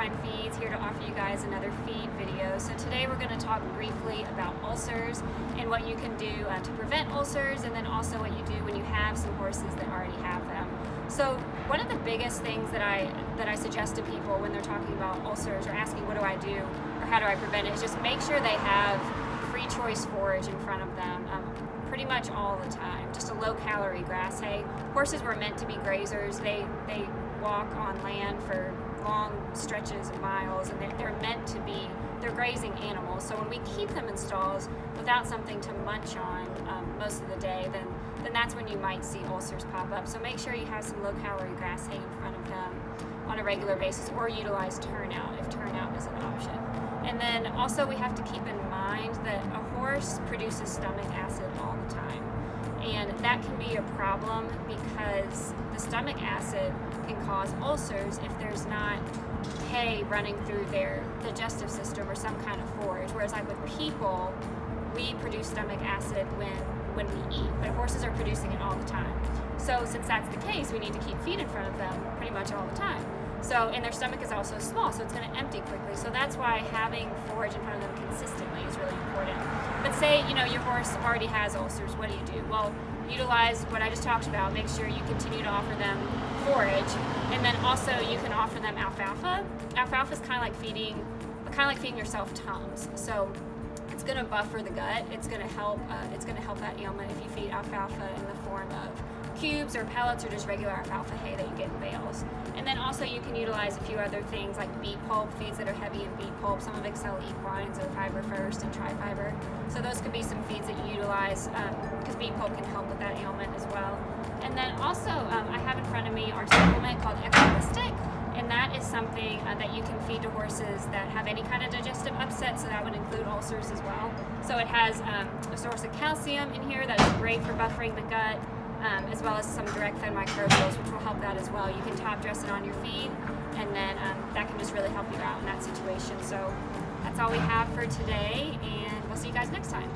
Equine Feeds, here to offer you guys another feed video. So today we're going to talk briefly about ulcers and what you can do to prevent ulcers, and then also what you do when you have some horses that already have them. So one of the biggest things that I suggest to people when they're talking about ulcers or asking what do I do or how do I prevent it is just make sure they have free choice forage in front of them pretty much all the time. Just a low calorie grass hay. Horses were meant to be grazers. They walk on land for long stretches of miles, and they're meant to be, they're grazing animals. So when we keep them in stalls without something to munch on most of the day, then that's when you might see ulcers pop up. So make sure you have some low calorie grass hay in front of them on a regular basis, or utilize turnout if turnout is an option. And then also we have to keep in mind that a horse produces stomach acid all the time. And that can be a problem because the stomach acid can cause ulcers if there's not hay running through their digestive system or some kind of forage. Whereas like with people, we produce stomach acid when we eat, but horses are producing it all the time. So since that's the case, we need to keep feed in front of them pretty much all the time. So, and their stomach is also small, so it's going to empty quickly. So that's why having forage in front of them consistently is really important. But say, your horse already has ulcers, what do? Well, utilize what I just talked about. Make sure you continue to offer them forage, and then also you can offer them alfalfa. Alfalfa is kind of like feeding yourself Tums. So it's going to buffer the gut. It's going to help. It's going to help that ailment if you feed alfalfa in the form of cubes or pellets or just regular alfalfa hay that you get in bales. And then also you can utilize a few other things like beet pulp, feeds that are heavy in beet pulp. Some of Excel equines are fiber first and tri-fiber. So those could be some feeds that you utilize because beet pulp can help with that ailment as well. And then also I have in front of me our supplement called Equine, and that is something that you can feed to horses that have any kind of digestive upset, so that would include ulcers as well. So it has a source of calcium in here that is great for buffering the gut, as well as some direct fed microbials, which will help that as well. You can top dress it on your feed, and then that can just really help you out in that situation. So that's all we have for today, and we'll see you guys next time.